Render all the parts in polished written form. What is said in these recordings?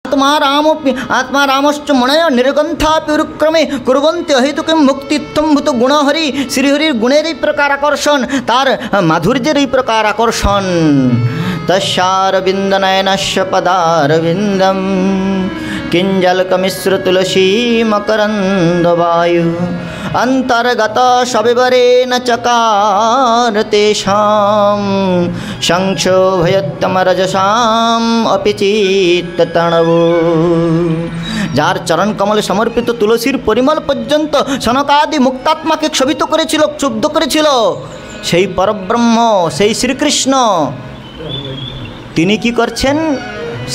आत्मा रामश्च मुनय निर्गंथापि उरुक्रमे कुर्वन्ति अहेतुकं मुक्तित्वं भूत गुणहरि श्रीहरिर गुणेर এই প্রকার আকর্ষণ, তার মাধুর্যের এই প্রকার আকর্ষণ। तस्यारविन्दनयनस्य पदारविन्दं किञ्जलकमिश्र तुलसी मकरन्दवायु अंतर्गत सविवरेण चकार तेषां संक्षोभयत्तमरजसाम् अपि चित्ततणवो। যার চরণ কমলে সমর্পিত তুলসীর পরিমল পর্যন্ত সনকাদি মুক্তাত্মাকে ক্ষোভিত করেছিল, ক্ষুব্ধ করেছিল, সেই পরব্রহ্ম, সেই শ্রীকৃষ্ণ তিনি কি করছেন?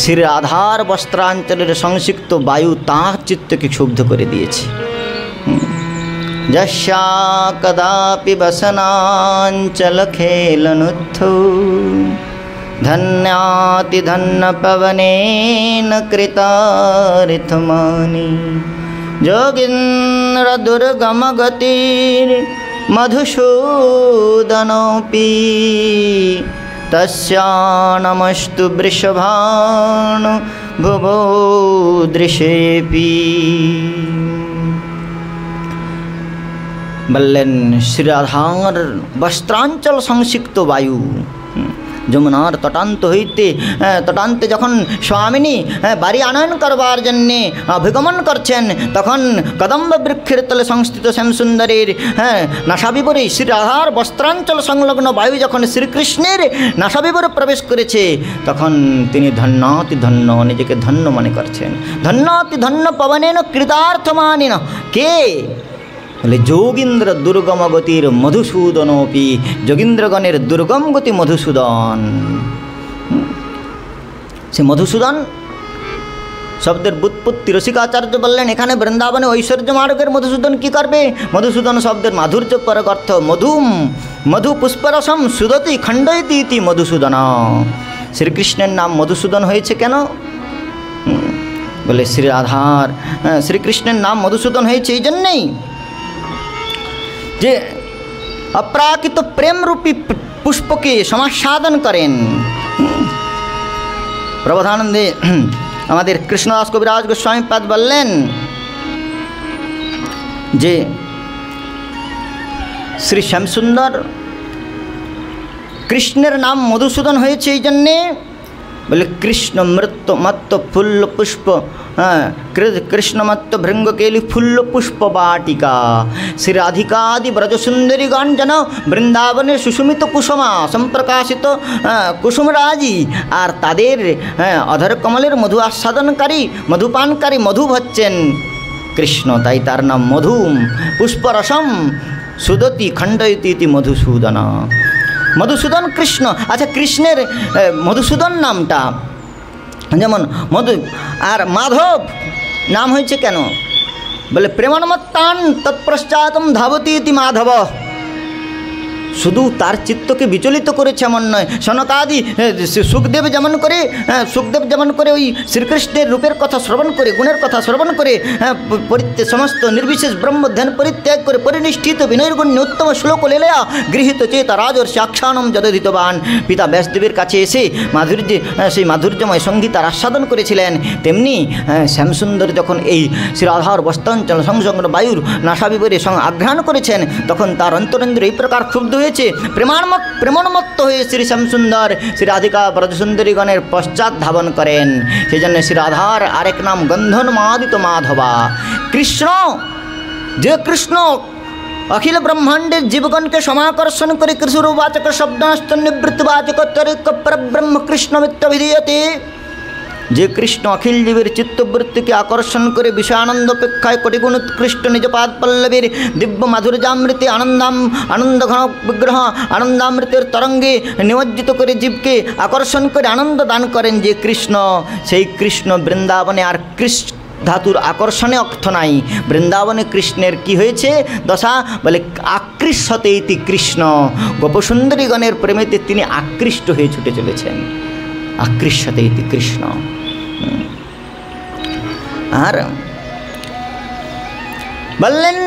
শ্রী রাধার বস্ত্রাঞ্চলের সংসিক্ত বায়ু তাঁর চিত্তকে ক্ষুব্ধ করে দিয়েছে। যস্যা কদাপি বসনাঞ্চল খেলনুত্থো ধন্যাতি ধন্য পবনেন কৃতারিথমানি যোগীন্দ্র দুর্গম গতির মধুসূদনোপি তস্যা নমস্তু বৃষভানু ভুবো দৃশেপি। বললেন শ্রী রাধার বস্ত্রাঞ্চল সংসিক্ত বায়ু যমুনার তটান্তে যখন স্বামিনী বাড়ি আনয়ন করবার জন্যে অভিগমন করছেন, তখন কদম্ব বৃক্ষের তলে সংস্থিত শ্যামসুন্দরীর নাসাবিবরে শ্রী রাধার বস্ত্রাঞ্চল সংলগ্ন বায়ু যখন শ্রীকৃষ্ণের নাসাবিবরে প্রবেশ করেছে, তখন তিনি ধন্যাতি ধন্য, নিজেকে ধন্য মনে করছেন। ধন্যাতি ধন্য পবনেন কৃতার্থমানিন, কে? বলে যোগীন্দ্র দুর্গম গতির মধুসূদনোপি, যোগীন্দ্রগণের দুর্গম গতি মধুসূদন। সে মধুসূদন শব্দের ব্যুৎপত্তি রসিকাচার্য বললেন, এখানে বৃন্দাবনে ঐশ্বর্য মার্গের মধুসূদন কি করবে? মধুসূদন শব্দের মাধুর্য পরক অর্থ মধুম, মধু পুষ্পরসম সুদতি খণ্ডয়তি ইতি মধুসূদন। শ্রীকৃষ্ণের নাম মধুসূদন হয়েছে কেন? বলে শ্রী রাধার শ্রীকৃষ্ণের নাম মধুসূদন হয়েছে এই জন্যেই যে অপ্রাকৃত প্রেমরূপী পুষ্পকে সমাস্বাদন করেন। প্রবোধানন্দে আমাদের কৃষ্ণদাস কবিরাজ গোস্বামীপাদ বললেন যে শ্রী শ্যামসুন্দর কৃষ্ণের নাম মধুসূদন হয়েছে এই জন্যে, বলে কৃষ্ণ মৃত্য মত্ত ফুল্ল পুষ্প কৃষ্ণমত্ত ভৃঙ্গকেলি ফুল্ল পুষ্প বাটিকা শ্রী রাধিকাদি ব্রজসুন্দরীগণ যেন বৃন্দাবনে সুষুমিত কুসুমা সম্প্রকাশিত কুসুমরাজি, আর তাদের অধর কমলের মধু আস্বাদনকারী মধুপানকারী মধু হচ্ছেন কৃষ্ণ, তাই তার নাম মধুম পুষ্পরসম সুদতি খণ্ডয়তি ইতি মধুসূদন। মধুসূদন কৃষ্ণ। আচ্ছা, কৃষ্ণের মধুসূদন নামটা যেমন মধু আর মাধব নাম হয়েছে কেন? বলে প্রেমানমত্তান তৎপশ্চাতম ধাবতি ইতি মাধব। শুধু তার চিত্তকে বিচলিত করেছে এমন নয়, সনকাদি সুখদেব যেমন করে ওই শ্রীকৃষ্ণের রূপের কথা শ্রবণ করে, গুণের কথা শ্রবণ করে সমস্ত নির্বিশেষ ব্রহ্মধ্যান পরিত্যাগ করে পরিনিষ্ঠিত বিনয়গুণ্য উত্তম শ্লোক লীলা গৃহীত চেতা রাজর্ষি আখ্যানম যদধিতবান পিতা ব্যাসদেবের কাছে এসে সেই মাধুর্যময় সঙ্গীতার আস্বাদন করেছিলেন, তেমনি শ্যামসুন্দর যখন এই শ্রী রাধার বস্ত্রাঞ্চল সংলগ্ন বায়ুর নাসাবিবরে আঘ্রাণ করেছেন, তখন তার অন্তরেন্দ্র এই প্রকার ক্ষুব্ধ হয়েছে, প্রেমোন্মত্ত হয়ে শ্রী শ্যামসুন্দর শ্রী রাধিকা ব্রজসুন্দরীগণের পশ্চাৎ ধাবন করেন। সেই জন্য শ্রী রাধার আরেক নাম গন্ধন্মাদিত মাধবা। কৃষ্ণ, যে কৃষ্ণ অখিল ব্রহ্মাণ্ডের জীবগণকে সমাকর্ষণ করে কৃষ্ণবাচক শব্দাস্ত নিবৃত্তিবাচক তরিক পরব্রহ্ম কৃষ্ণমিত্তবিধীয়তে, যে কৃষ্ণ অখিল জীবের চিত্তবৃত্তিকে আকর্ষণ করে বিষয়ানন্দ অপেক্ষায় কোটিগুণ উৎকৃষ্ট নিজপাদ পল্লবীর দিব্য মাধুর্যামৃতে আনন্দঘন বিগ্রহ আনন্দামৃতের তরঙ্গে নিমজ্জিত করে জীবকে আকর্ষণ করে আনন্দ দান করেন যে কৃষ্ণ, সেই কৃষ্ণ বৃন্দাবনে আর কৃষ্ণ ধাতুর আকর্ষণে অর্থ নাই। বৃন্দাবনে কৃষ্ণের কি হয়েছে দশা? বলে আকৃষ্টতে ইতি কৃষ্ণ, গোপসুন্দরীগণের প্রেমেতে তিনি আকৃষ্ট হয়ে ছুটে চলেছেন। আকৃষ্টতে ইতি কৃষ্ণ। আর বললেন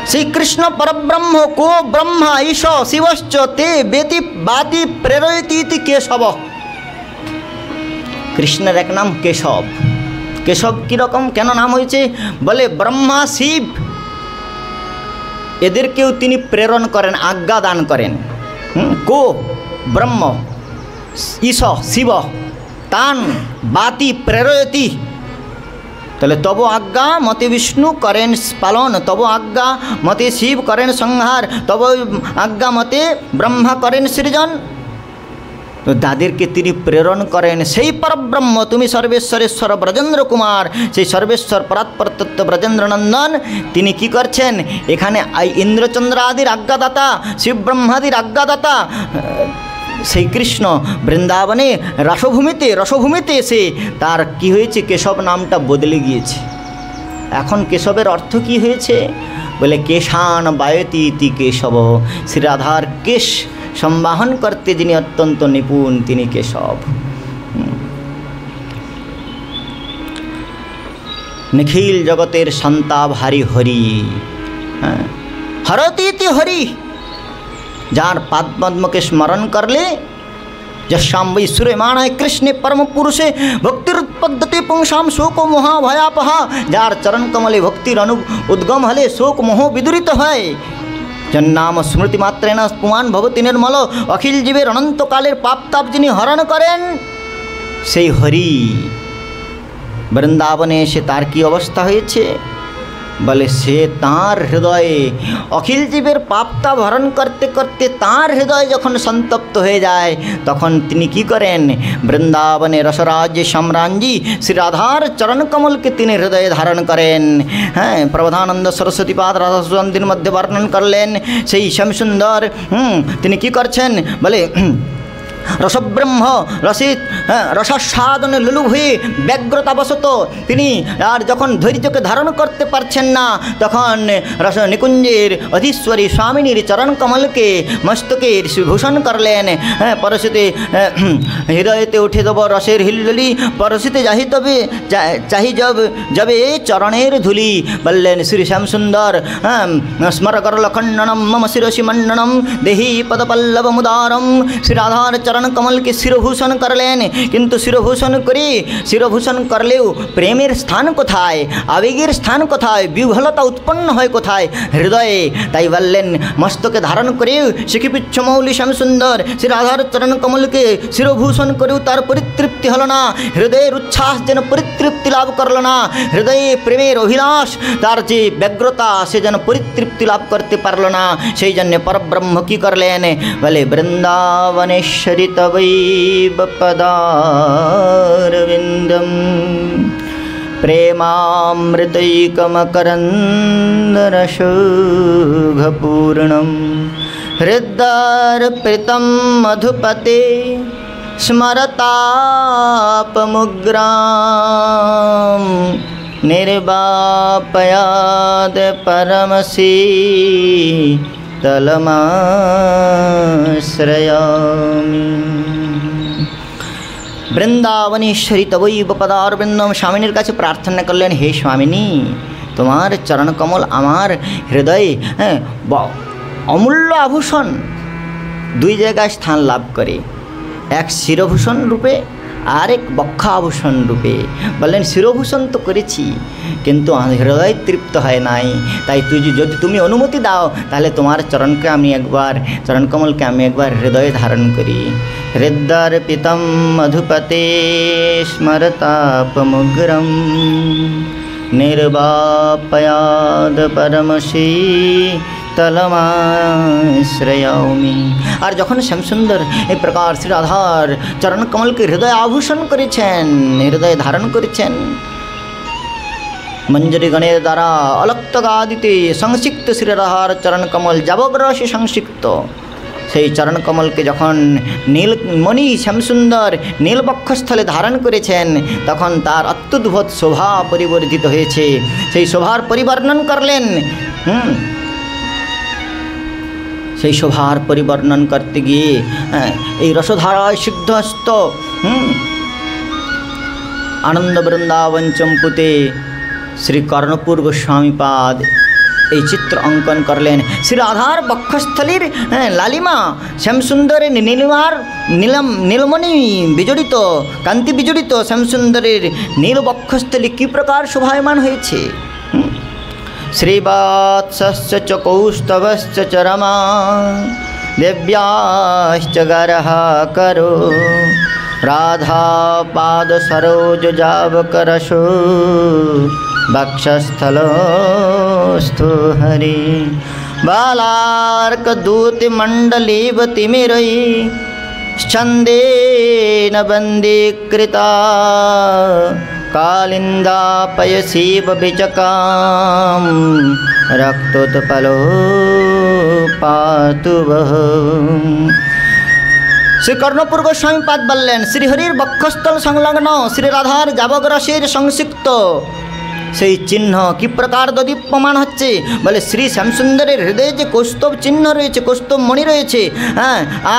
শ্রীকৃষ্ণ পরব্রহ্ম কো ব্রহ্মা ঈশ শিবশ্চ তে বেতি বাতি প্রেরয়তি ইতি কেশব। কৃষ্ণের এক নাম কেশব। কেশব কীরকম, কেন নাম হয়েছে? বলে ব্রহ্মা শিব এদেরকেও তিনি প্রেরণ করেন, আজ্ঞা দান করেন। কো ব্রহ্ম ঈশ শিব তান বাতি প্রেরয়তি। তাহলে তব আজ্ঞা মতে বিষ্ণু করেন পালন, তব আজ্ঞা মতে শিব করেন সংহার, তব আজ্ঞা মতে ব্রহ্মা করেন সৃজন। তো তাদেরকে তিনি প্রেরণ করেন। সেই পরব্রহ্ম তুমি সর্বেশ্বরেশ্বর ব্রজেন্দ্র কুমার, সেই সর্বেশ্বর পরাৎপর তত্ত্ব ব্রজেন্দ্র নন্দন তিনি কি করছেন? এখানে ইন্দ্রচন্দ্র আদির আজ্ঞাদাতা, শিব ব্রহ্মাদির আজ্ঞাদাতা সেই কৃষ্ণ বৃন্দাবনে রসভূমিতে এসে তার কি হয়েছে? কেশব নামটা বদলে গিয়েছে। এখন কেশবের অর্থ কি হয়েছে? বলে কেশান বায়তি ইতি কেশব, শ্রী রাধার কেশ সম্বাহন করতে যিনি অত্যন্ত নিপুণ তিনি কেশব। নিখিল জগতের সন্তাপহারী হরি, হরতীতি হরি, যার পাদপদ্মকে স্মরণ করলে যশ্যাম বৈ সুরেমাণায় কৃষ্ণে পরম পুরুষে ভক্তিরুৎপদ্যতে পুংসাম শোক মোহ ভয়াপহা, যার চরণ কমলে ভক্তির উদ্গম হলে শোক মোহ বিদূরিত হয়। জন্নাম স্মৃতি মাত্রেণ পুমান ভবতি নির্মল, অখিল জীবের অনন্তকালের পাপ তাপ যিনি হরণ করেন সেই হরি বৃন্দাবনে এসে তার কি অবস্থা হয়েছে? বলে সে তাঁর হৃদয়ে অখিল জীবের পাপতা ভরণ করতে করতে তাঁর হৃদয় যখন সন্তপ্ত হয়ে যায় তখন তিনি কি করেন? বৃন্দাবনে রসরাজ্য সম্রাঞ্জি শ্রী রাধার চরণকমলকে তিনি হৃদয়ে ধারণ করেন। হ্যাঁ, প্রবোধানন্দ সরস্বতীপাদ রাধাসুন্দরীর মধ্যে বর্ণন করলেন সেই শ্যামসুন্দর তিনি কি করছেন? বলে রসব্রহ্ম রসিত রসাস্বাদনে লুলুভ হয়ে ব্যগ্রতাবশত তিনি আর যখন ধৈর্যকে ধারণ করতে পারছেন না তখন রস নিকুঞ্জের অধীশ্বরী স্বামিনীর চরণ কমলকে মস্তকে ভূষণ করলেন। পরশিতে হৃদয়তে উঠে দেব রসের হিল্লোলি, পরশিতে যাহি তবে চাহি যাবে চরণের ধুলি। বললেন শ্রী শ্যামসুন্দর স্মর করলখণ্ডনম মম শিরসি মণ্ডনম দেহি পদপল্লবমুদারম। শ্রী রাধার চরণ কমলকে শিরভূষণ করলেন, কিন্তু শিরভূষণ করলেও প্রেমের স্থান কোথায়? আবেগের স্থান কোথায়? বিহ্বলতা উৎপন্ন হয় কোথায়? হৃদয়ে। তাই বললেন মস্তকে ধারণ করেও শিখিপিচ্ছ মৌলি শ্যামসুন্দর শ্রী রাধার চরণ কমলকে শিরভূষণ করেও তার পরিতৃপ্তি হল না। হৃদয়ের উচ্ছ্বাস যেন পরিতৃপ্তি লাভ করল না, হৃদয়ে প্রেমের অভিলাষ তার যে ব্যগ্রতা সে যেন পরিতৃপ্তি লাভ করতে পারল না। সেই জন্য পরব্রহ্ম কি করলেন? বলে বৃন্দাবনেশ্বরী তবৈব পদারবিন্দম প্রেমামৃতৈকমকরন্দরসৌঘপূর্ণম হৃদর্পিতম মধুপতে স্মরতাপमुग्रां निर्वापयाद परमशीतलमाश्रयामि। বৃন্দাবনেশ্বরী তবৈব পদারবিন্দম, স্বামিনীর কাছে প্রার্থনা করলেন, হে স্বামিনী তোমার চরণকমল আমার হৃদয়ে অমূল্য আভূষণ দুই জায়গায় স্থান লাভ করে, এক শিরভূষণ রূপে আর এক বক্ষাভূষণ রূপে। বললেন শিরভূষণ তো করেছি কিন্তু হৃদয় তৃপ্ত হয় নাই, তাই যদি তুমি অনুমতি দাও তাহলে তোমার চরণকমলকে আমি একবার হৃদয়ে ধারণ করি। হৃদর্পিতম মধুপতে স্মরতাপमुग्रं निर्वापयाद परमशीतलमाश्रयामि। আর যখন শ্যামসুন্দর এই প্রকার শ্রী রাধার চরণকমলকে হৃদয় আভূষণ করেছেন, হৃদয়ে ধারণ করেছেন, মঞ্জরি গণের দ্বারা অলক্তগাদিতে সংসিক্ত শ্রী রাধার চরণকমল যাবগ্রসে সংসিক্ত সেই চরণকমলকে যখন নীলমণি শ্যামসুন্দর নীলবক্ষস্থলে ধারণ করেছেন তখন তার অত্যুদ্ভুত শোভা পরিবর্ধিত হয়েছে। সেই শোভার পরিবর্ণন করলেন। সেই শোভার পরিবর্ণন করতে গিয়ে এই রসধারায় সিদ্ধহস্ত আনন্দ বৃন্দাবন চম্পুতে শ্রী কর্ণপুর গোস্বামীপাদ এই চিত্র অঙ্কন করলেন। শ্রী রাধার বক্ষস্থলীর লালিমা শ্যামসুন্দরের নীলমণি বিজড়িত, কান্তি বিজড়িত শ্যামসুন্দরের নীল বক্ষস্থলী কী প্রকার শোভায়মান হয়েছে। শ্রীবৎসশ্চ চ কৌস্তভশ্চ চ রমা দেব্যাশ্চ গরহাকরো রাধা পাদ সরোজ যাবকরশো বক্ষস্থলস্থো হরি বালার্ক দূতি মণ্ডলীবতিমিরৈ ছন্দেন বন্দীকৃতা কালিন্দা পয়সীব বিচকাম রক্তোৎপলো পাতু শ্রী কর্ণপুর গোস্বামী পাদ বললেন, শ্রীহরির বক্ষস্থল সংলগ্ন শ্রী রাধার যাবকরসের সংসিক্ত সেই চিহ্ন কি প্রকার দদীপ্যমান হচ্ছে। বলে শ্রী শ্যামসুন্দরের হৃদয়ে যে কৌস্তব চিহ্ন রয়েছে, কৌস্তব মণি রয়েছে,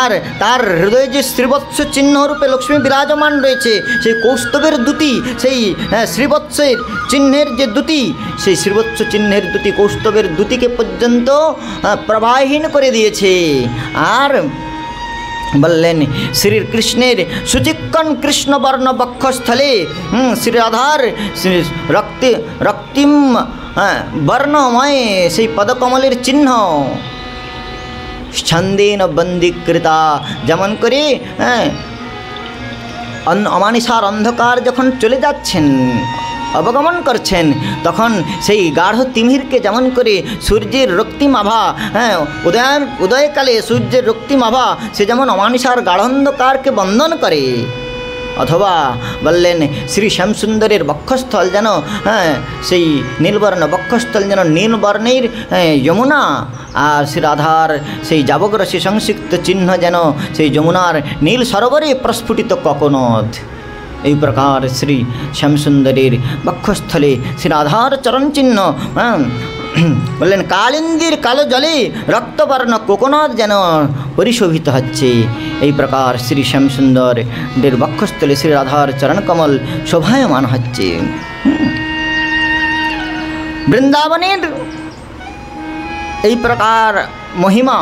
আর তার হৃদয়ে যে শ্রীবৎস চিহ্ন রূপে লক্ষ্মী বিরাজমান রয়েছে, সেই কৌস্তবের দ্যুতি, সেই শ্রীবৎসের চিহ্নের যে দ্যুতি, সেই শ্রীবৎস চিহ্নের দ্যুতি কৌস্তবের দ্যুতিকে পর্যন্ত প্রবাহীন করে দিয়েছে। আর বললেন শ্রীকৃষ্ণের সুচিক্কণ কৃষ্ণবর্ণ বক্ষস্থলে শ্রী রাধার রক্তিম বর্ণময় সেই পদকমলের চিহ্ন ছন্দেন বন্দীকৃতা, যেমন করে অমানিসার অন্ধকার যখন চলে যাচ্ছেন, অবগমন করছেন, তখন সেই গাঢ় তিমিরকে যেমন করে সূর্যের রক্তিম আভা, উদয়কালে সূর্যের রক্তিম আভা সে যেমন অমানিসার গাঢ়ন্ধকারকে বন্ধন করে, অথবা বললেন শ্রী শ্যামসুন্দরের বক্ষস্থল যেন সেই নীলবর্ণ বক্ষস্থল যেন নীলবর্ণের যমুনা, আর শ্রী রাধার সেই যাবকরসে সংসিক্ত চিহ্ন যেন সেই যমুনার নীল সরোবরে প্রস্ফুটিত ককনদ। এই প্রকার শ্রী শ্যামসুন্দরের বক্ষস্থলে শ্রী রাধার চরণ চিহ্ন বললেন কালিন্দীর কালো জলে রক্তবর্ণ কোকোনদ যেন পরিশোভিত হচ্ছে। এই প্রকার শ্রী শ্যামসুন্দরের বক্ষস্থলে শ্রী রাধার চরণকমল শোভায়মান হচ্ছে। বৃন্দাবনের এই প্রকার মহিমা।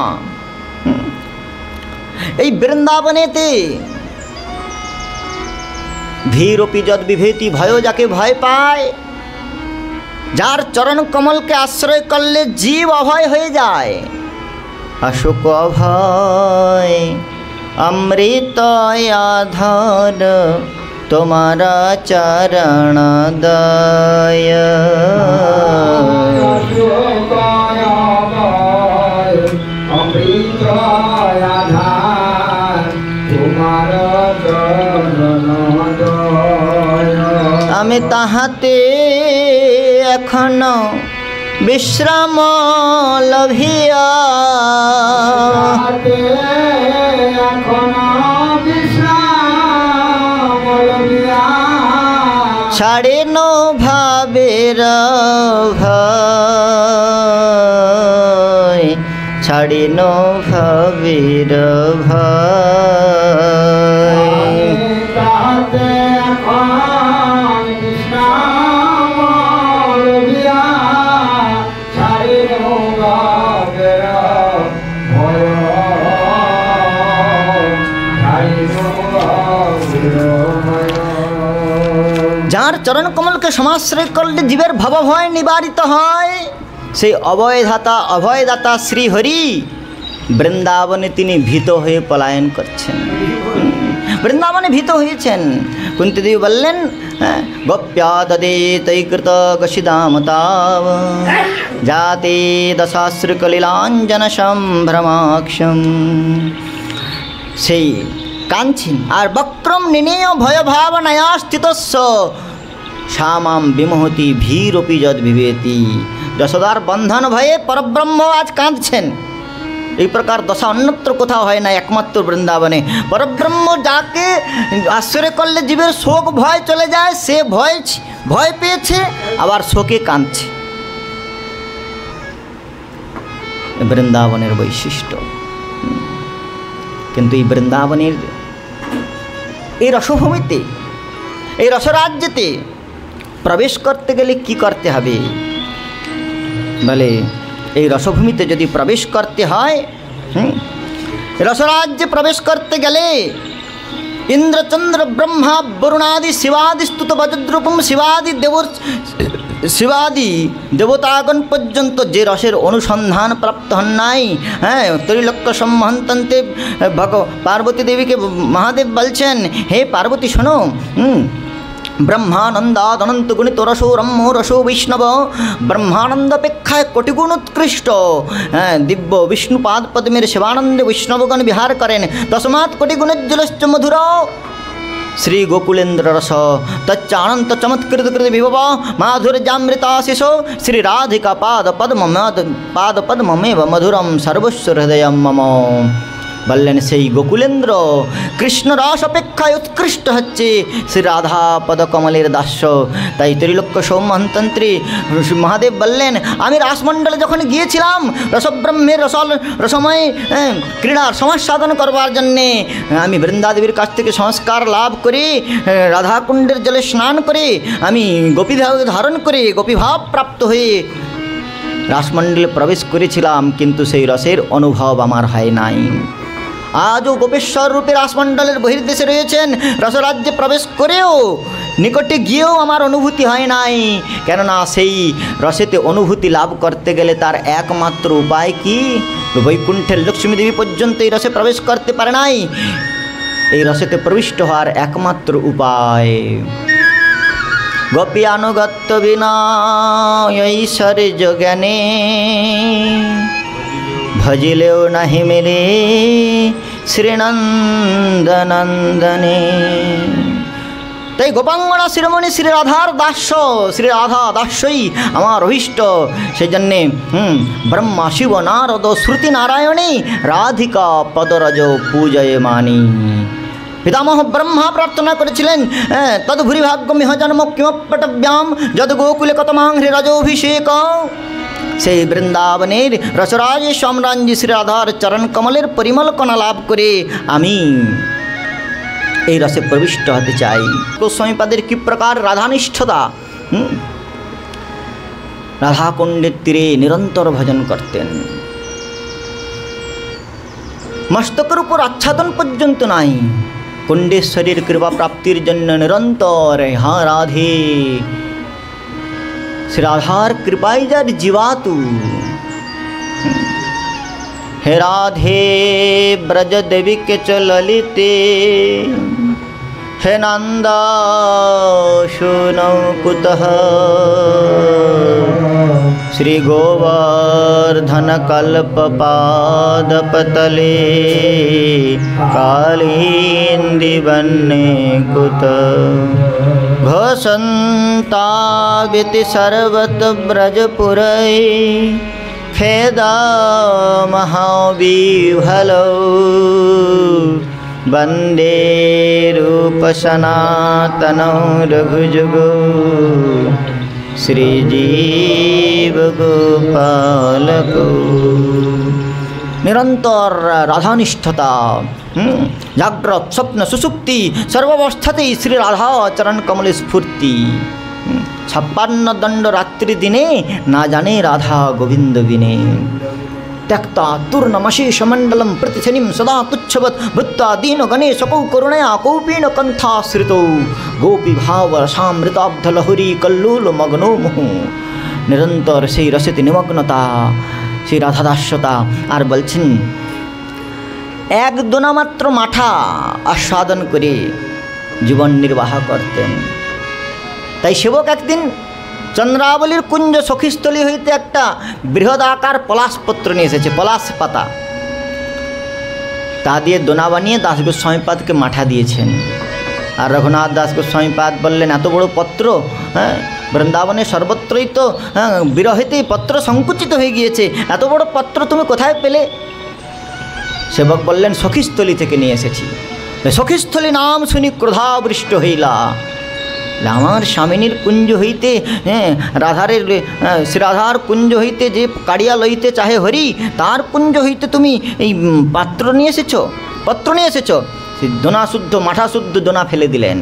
এই বৃন্দাবনেতে ভীরপি যদ বিভেতি ভয়, যাকে ভয় পায়, যার চরণ কমলকে আশ্রয় করলে জীব অভয় হয়ে যায়। অশোক অভয় অমৃত আধার তোমারা চরণ দয়। আমি তাহাতে এখন বিশ্রাম লভিয়া, ছাড়ে নো ভাবের ভয়, ছাড়ে নো ভাবের ভয়। যার চরণ কমলকে সমাশ্রয় করলে জীবের ভবভয় নিবারিত হয়, সেই অভয়দাতা অভয়দাতা শ্রীহরি বৃন্দাবনে তিনি ভীত হয়ে পলায়ন করছেন। বৃন্দাবনে ভীত হয়েছেন। কুন্তীদেবী বললেন গোপ্যা দদে তৈকৃত গশিদামতাব জাতে দশাশ্রুকলীলাঞ্জন সম্ভ্রমাক্ষম। সেই কাঞ্চিন আর বক্রম নিনেয় ভয়ভাবনায়া স্থিতস্য শ্যামাম বিমোহতি ভীরপি যদ বিভেতি। যশোদার বন্ধন ভয়ে পরব্রহ্ম আজ কাঁদছেন। এই প্রকার দশা অন্যত্র কোথাও হয় না, একমাত্র বৃন্দাবনে। পরব্রহ্ম যাকে আশ্রয় করলে জীবের শোক ভয় চলে যায়, সে ভয় পেয়েছে আবার শোকে কাঁদছে। বৃন্দাবনের বৈশিষ্ট্য। কিন্তু এই বৃন্দাবনের এই রসভূমিতে, এই রসরাজ্যেতে প্রবেশ করতে গেলে কি করতে হবে? বলে এই রসভূমিতে যদি প্রবেশ করতে হয়, রসরাজ্যে প্রবেশ করতে গেলে ইন্দ্রচন্দ্র ব্রহ্মা বরুণাদি শিবাদি স্তুত বজ্রূপম শিবাদি দেবতাগণ পর্যন্ত যে রসের অনুসন্ধান প্রাপ্ত হন নাই, ত্রিলোক্য সম্মহন্তন্তে পার্বতী দেবীকে মহাদেব বলছেন, হে পার্বতী শোনো, ব্রহ্মানন্দাদ অনন্ত গুণিত রসো রম্য রসো বৈষ্ণব, ব্রহ্মানন্দ অপেক্ষায় কোটিগুণ উৎকৃষ্ট, দিব্য বিষ্ণুপাদ পদ্মের শিবানন্দে বৈষ্ণবগণ বিহার করেন, তস্মাৎ কোটিগুণোজ্জ্বলশ্চ মধুর শ্রী গোকুলেন্দ্র রস তচ্চানন্ত চমৎকৃত কৃত বিভব মাধুর্যামৃতাশিষ শ্রী রাধিকা পাদ পদ্মমেব মধুরম সর্বস্ব হৃদয় মম। বললেন সেই গোকুলেন্দ্র কৃষ্ণ রস অপেক্ষায় উৎকৃষ্ট হচ্ছে শ্রী রাধা পদকমলের দাস্য। তাই ত্রিলোক্য সৌমহন্তন্ত্রী মহাদেব বললেন, আমি রাসমণ্ডলে যখন গিয়েছিলাম রসব্রহ্মের রসময় ক্রীড়ার সমাস্বাদন করবার জন্যে, আমি বৃন্দাদেবীর কাছ থেকে সংস্কার লাভ করে রাধাকুণ্ডের জলে স্নান করে আমি গোপীভাব ধারণ করে গোপীভাব প্রাপ্ত হয়ে রাসমণ্ডলে প্রবেশ করেছিলাম, কিন্তু সেই রসের অনুভব আমার হয় নাই। আজও গোপেশ্বর রূপে রাসমণ্ডলের বহির্দেশে রয়েছেন, রসরাজ্যে প্রবেশ করেও নিকটে গিয়েও আমার অনুভূতি হয় নাই। কেননা সেই রসেতে অনুভূতি লাভ করতে গেলে তার একমাত্র উপায় কি? বৈকুণ্ঠের লক্ষ্মী দেবী পর্যন্ত এই রসে প্রবেশ করতে পারে নাই। এই রসেতে প্রবিষ্ট হওয়ার একমাত্র উপায় গোপী আনুগত্য বিনা ঐশ্বর্য জ্ঞানে ভজিলেও নাহি মিলে শ্রীনন্দনন্দনে। তাই গোপাঙ্গনা শিরোমণি শ্রী রাধার দাস্য, শ্রী রাধা দাস্যই আমার অভীষ্ট। সেই জন্যে ব্রহ্মা শিব নারদ শ্রুতি নারায়ণী রাধিকা পদরজ পূজয়ে মানি। পিতামহ ব্রহ্মা প্রার্থনা করেছিলেন, তদ্ভুরি ভাগ্যমিহ জন্ম কিমপটব্যাম যদ গোকুলে কতমাং হৃরজোভিষেক। সেই বৃন্দাবনের রসরাজ সম্রাঞ্জি শ্রী রাধার চরণ কমলের পরিমল কণা লাভ করে আমি এই রসে প্রবিষ্ট হতে চাই। গোস্বামীপাদের কি প্রকার রাধানিষ্ঠতা! রাধাকুণ্ডের তীরে নিরন্তর ভজন করতেন, মস্তকের উপর আচ্ছাদন পর্যন্ত নাই। কুণ্ডেশ্বরীর কৃপা প্রাপ্তির জন্য নিরন্তর হা রাধে, শ্রী রাধার কৃপায় যার জীবাতু। হে রাধে ব্রজ দেবীকে চলিতে, হে নন্দা শুনৌ কুতঃ শ্রী গোবর্ধন কল্প পাদপতলে কালিন্দী বন্যে কুত ঘোষন্তাবিতি সর্বত ব্রজপুরৈ খেদা মহাবিহ্বলৌ বন্দে রূপ সনাতনৌ রঘুযুগৌ শ্রীজীব গোপালকৌ। নিরন্তর রাধানিষ্ঠতা, জাগ্রত স্বপ্ন সুষুপ্তি সর্বাবস্থাতেই শ্রী রাধা চরণ কমলে স্ফূর্তি। 56 দণ্ড রাত্রি দিনে না জানে রাধা গোবিন্দ বিনে। त्यक्ता तूर्णमशेषमण्डलं प्रतिशनिं सदा तुच्छवत् भृत्वा दीनगणेशकौ करुणया कौपीन कण्ठाश्रितौ गोपीभावरसामृताब्धलहरी कल्लोलमग्नो मुहुः। निरंतर সেই রসেতে নিমগ্নতা, সেই রাধাদাস্যতা। আর বলছেন, এক দোনা মাত্র মাঠা আস্বাদন করে জীবন নির্বাহ করতেন। তাই সেবক একদিন চন্দ্রাবলীর কুঞ্জ সখীস্থলী হইতে একটা বৃহদাকার পলাশপত্র নিয়ে এসেছে, পলাশ পাতা। তা দিয়ে দোনা বানিয়ে দাস গোস্বামীপাদকে মাঠা দিয়েছেন। আর রঘুনাথ দাস গোস্বামীপাদ বললেন, এত বড় পত্র, বৃন্দাবনে সর্বত্রই তো বিরহেতেই পত্র সংকুচিত হয়ে গিয়েছে, এত বড় পত্র তুমি কোথায় পেলে? সেবক বললেন, সখীস্থলী থেকে নিয়ে এসেছি। সখীস্থলী নাম শুনি ক্রোধাবৃষ্ট হইলা। আমার স্বামিনীর কুঞ্জ হইতে, রাধারের শ্রীরাধার কুঞ্জ হইতে যে কাড়িয়া লইতে চাহে হরি, তার কুঞ্জ হইতে তুমি এই পাত্র নিয়ে এসেছো, পত্র নিয়ে এসেছো। সে দোনা শুদ্ধ মাঠা শুদ্ধ দোনা ফেলে দিলেন।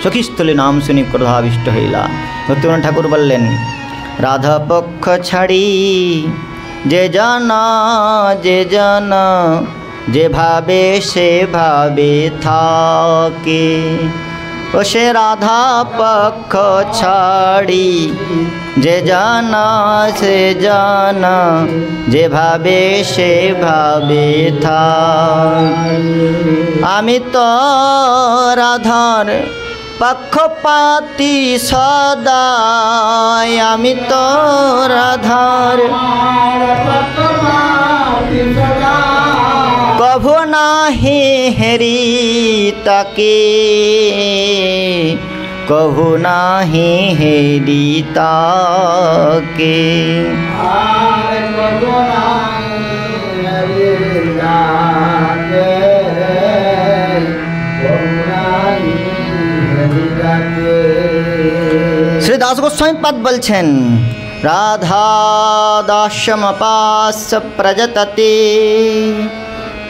সখীস্থলী নাম শুনি ক্রোধাবিষ্ট হইলা। ভক্তিবন ঠাকুর বললেন, রাধা পক্ষ ছাড়ি যে জানা যে ভাবে সে ভাবে থাকে, ও সে রাধা পক্ষ ছাড়ি যে জানা সে জানা যে ভাবে সে ভাবে থাকে। আমি তো রাধার পক্ষপাতি সদাই, আমি তো রাধার কভু নাহি হেরি তাকে, কভু নাহি হেরি তাকে। শ্রী দাস গোস্বামী পাদ বলছেন, রাধা দাস্যমপাস্য প্রজততে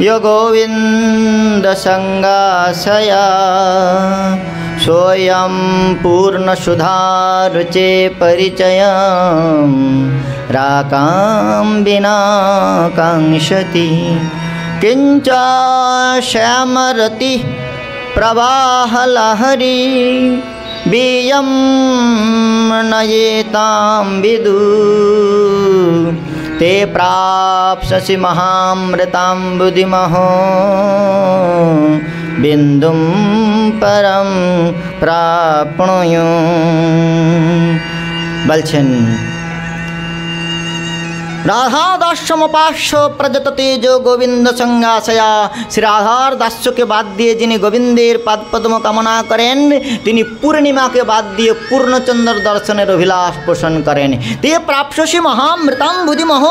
यो गोविंद संगासया, सोयं पूर्ण सुधारुचे परिचयं राकां विना कांक्षति। किंच श्यामरति प्रवाहलहरी बीयं नयेतां विदु, ते प्राप्स्यसि महामृताम्बुधिमहो बिन्दुं परं प्राप्नुयुः। বলছেন রাধা দাস্যমপাস্য প্রজততে जो गोविंद संगासया, श्री राधार दास्य के बाद दिए जिन्हें गोविंदेर पाद पद्म कामना करें, तिनी पूर्णिमा के बाद दिए पूर्णचंद्र दर्शनेर अभिलाष पोषण करें। ते प्राप्स्यसि महामृताम्बुधिमः,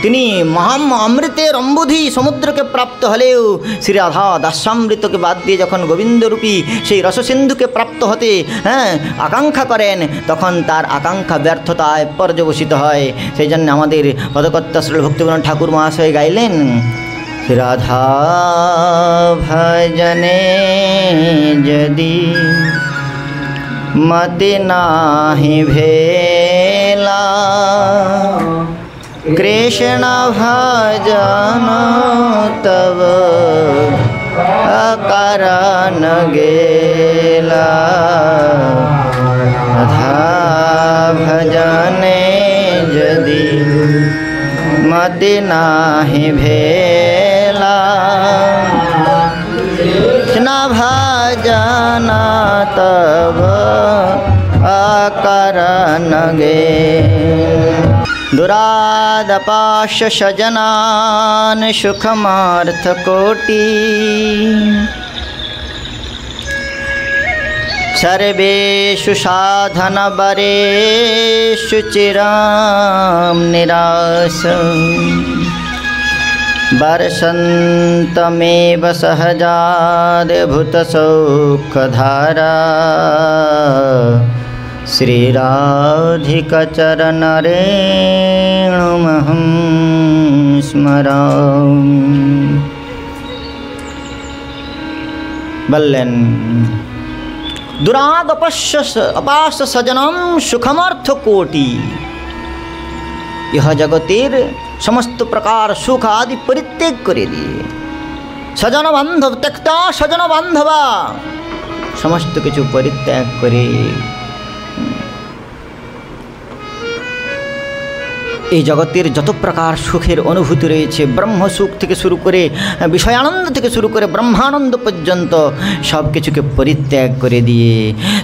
तिनी महाम अमृतेर अम्बुधि समुद्र के प्राप्त हलेও श्री राधा दास्यामृत के बाद दिए जखन गोविंद रूपी সেই রসসিন্ধু के प्राप्त होते आकांक्षा करें, तखन तार आकांक्षा व्यर्थताय पर्यवसित হয়। সেই জন্য আমাদের পদকর্তা শ্রী ভক্তিবিনোদ ঠাকুর মহাশয় গাইলেন, রাধা ভজনে যদি মতি নাহি ভেলা, কৃষ্ণ ভজন তব অকারণ গেলা। রাধা ভজনে यदि मति नाहि भेला, कृष्ण भजन तब अकरन गे। दुरादपाश सजनान सुखमार्थ कोटि, सर्वेषु साधन बरेषु चिरां निराश, वर्षन्तमेव सहजाद्भुतसौखधारा, श्रीराधिकाचरणरेणुमहं स्मरामि। বললেন दुराग अपाश सजनम सुखमर्थ कोटि, यह जगतेर समस्त प्रकार सुख आदि परित्याग करे दिए सजन बान्धव त्यक्ता सजन बान्धवा, समस्त किछु परित्याग करे এই জগতের যত প্রকার সুখের অনুভূতি রয়েছে, ব্রহ্ম সুখ থেকে শুরু করে বিষয়ানন্দ থেকে শুরু করে ব্রহ্মানন্দ পর্যন্ত সব কিছুকে পরিত্যাগ করে দিয়ে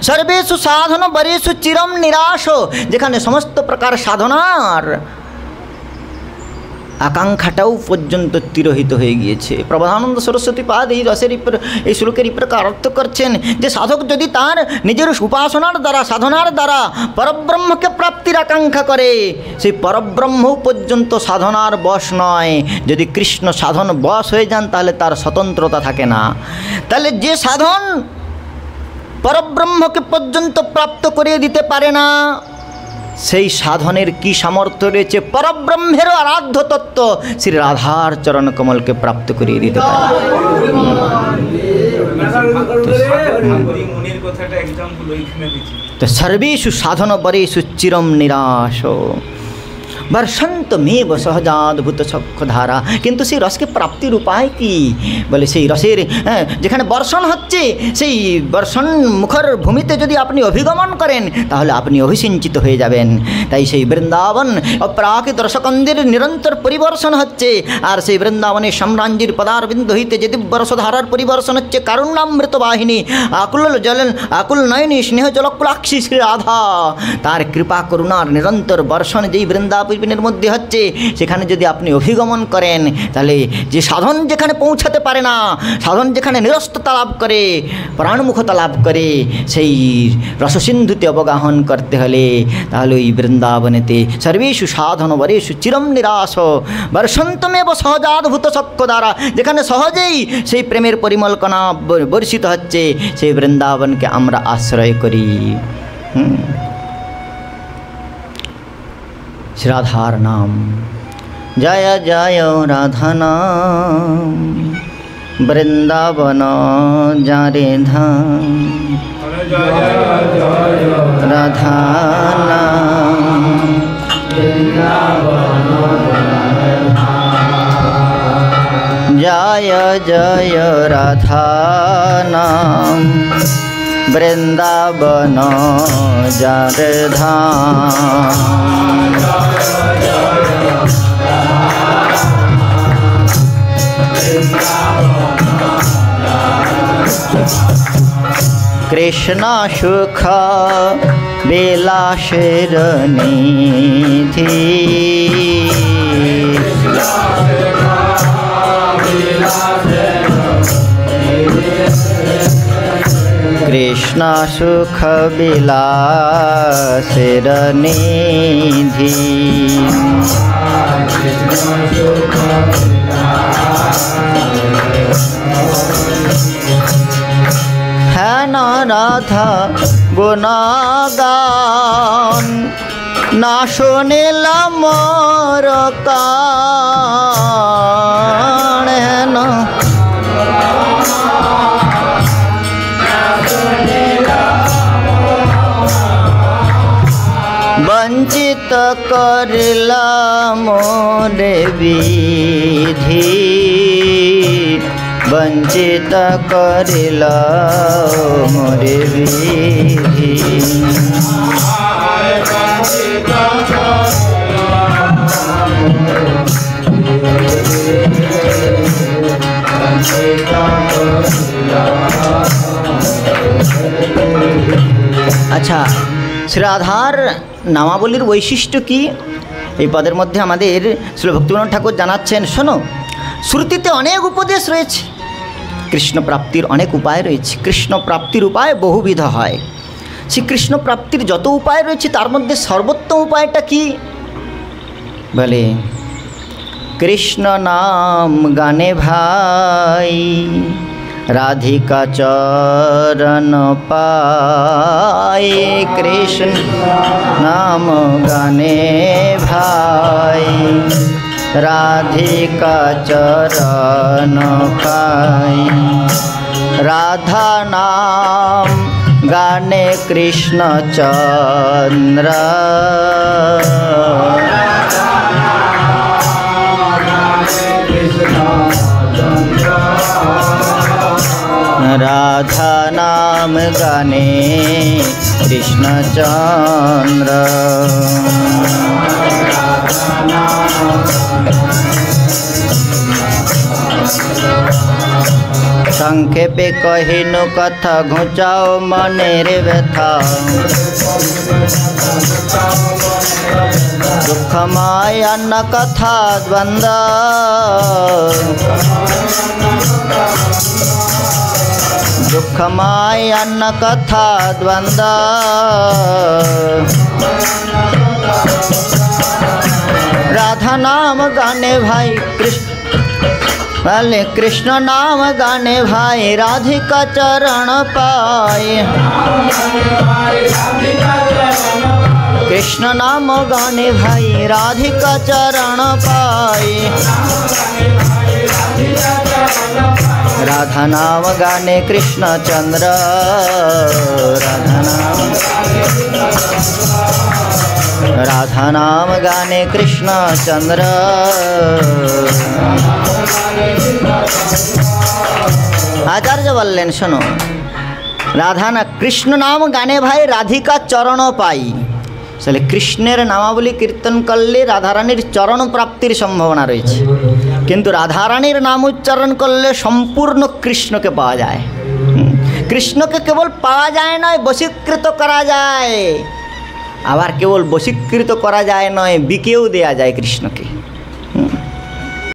সর্বেষু সাধন বরেষু চিরম নিরাশ, যেখানে সমস্ত প্রকার সাধনার আকাঙ্ক্ষাটাও পর্যন্ত তিরোহিত হয়ে গিয়েছে। প্রবোধানন্দ সরস্বতী পাদ এই রসের এই শ্লোকের এই প্রকার অর্থ করছেন যে সাধক যদি তার নিজের উপাসনার দ্বারা সাধনার দ্বারা পরব্রহ্মকে প্রাপ্তির আকাঙ্ক্ষা করে, সেই পরব্রহ্ম পর্যন্ত সাধনার বশ নয়। যদি কৃষ্ণ সাধন বশ হয়ে যান তাহলে তার স্বতন্ত্রতা থাকে না। তাহলে যে সাধন পরব্রহ্মকে পর্যন্ত প্রাপ্ত করিয়ে দিতে পারে না, সেই সাধনের কি সামর্থ্য রয়েছে পরব্রহ্মের আরাধ্য তত্ত্ব শ্রী রাধার চরণ কমলকে প্রাপ্ত করিয়ে দিতে পারে। तो सर्वेषु साधन बरेषु चिरम निराश बर्षंत मेव सहजाद्भुत चक्ष धारा किंतु से रस के प्राप्तिर उपाय की बोले से रसेर যেখানে বর্ষণ হচ্ছে সেই বর্ষণ মুখর ভূমিতে যদি আপনি অভিগমন করেন তাহলে আপনি অভিসিঞ্চিত হয়ে যাবেন। তাই সেই বৃন্দাবন অপ্রাকৃত রসকন্দের নিরন্তর পরিবর্ষণ হচ্ছে আর সেই বৃন্দাবনের সাম্রাজ্যের পদারবিন্দু হইতে যে দিব্যরসধারার পরিবর্ষণ হচ্ছে কারুণামৃত বাহিনী আকুল নয়নী স্নেহ জলকুলাক্ষী শ্রী রাধা তার কৃপা করুণার নিরন্তর বর্ষণ যেই বৃন্দাবনের মধ্যে হচ্ছে সেখানে যদি আপনি অভিগমন করেন তাহলে যে সাধন যেখানে পৌঁছাতে পারে না সাধন যেখানে নিরস্ততা লাভ করে প্রাণমুখতা লাভ করে সেই রসসিন্ধুতে অবগাহন করতে হলে তাহলে ওই বৃন্দাবনেতে সর্বেষু সাধন বরেষু চিরম নিরাশ বর্ষন্তমেব সহজাদ্ভুত চক্ষ দ্বারা যেখানে সহজেই সেই প্রেমের পরিমলকণা বর্ষিত হচ্ছে সেই বৃন্দাবনকে আমরা আশ্রয় করি। রাধার নাম জয় জয় রাধা নাম বৃন্দাবন যারে ধাম রাধা নাম জয় জয় রাধা নাম বৃন্দাবন যারে ধাম কৃষ্ণ সুখ বিলাসের নিধি কৃষ্ণ সুখ বিলাসের নিধি হ্যাঁ না রাধা গুণগান না শুনিলাম মোর কান হেন বঞ্চিত করিলা মোরে বিধি বঞ্চিত করিলা মোরে বিধি আচ্ছা শ্রীরাধার নামাবলীর বৈশিষ্ট্য কি এই পদের মধ্যে আমাদের শ্রী ভক্তিবিনোদ ঠাকুর জানাচ্ছেন। শোনো, শ্রুতিতে অনেক উপদেশ রয়েছে, কৃষ্ণ প্রাপ্তির অনেক উপায় রয়েছে, কৃষ্ণ প্রাপ্তির উপায় বহুবিধ হয়। সেই কৃষ্ণ প্রাপ্তির যত উপায় রয়েছে তার মধ্যে সর্বোত্তম উপায়টা কি বলে কৃষ্ণ নাম গানে ভাই রাধিকা চরণ পায় কৃষ্ণ নাম গানে ভাই রাধিকা চরণ পায় রাধা নাম গানে কৃষ্ণ চন্দ্র রাধা নাম গানে কৃষ্ণ চন্দ্র সংক্ষেপে কহিনু কথা ঘুচাও মনের ব্যথা দুঃখময় অন্য কথা দ্বন্দ্ব দুঃখময় অন্য কথা দ্বন্দ্ব রাধা নাম গানে ভাই কৃষ্ণ भले कृष्ण नाम गाने भाई राधिका चरण पाए कृष्ण नाम गाने भाई राधिका चरण पाए। राधा नाम गाने कृष्ण चंद्र, राधा नाम गाने कृष्ण चंद्र। आचार्य बोलें सुनो, राधा ना कृष्ण नाम गाने भाई राधिका चरण पाई। আসলে কৃষ্ণের নামাবলী কীর্তন করলে রাধারানীর চরণ প্রাপ্তির সম্ভাবনা রয়েছে, কিন্তু রাধারানীর নাম উচ্চারণ করলে সম্পূর্ণ কৃষ্ণকে পাওয়া যায়। কৃষ্ণকে কেবল পাওয়া যায় নয়, বশীকৃত করা যায়। আবার কেবল বশীকৃত করা যায় নয়, বিকেও দেয়া যায় কৃষ্ণকে।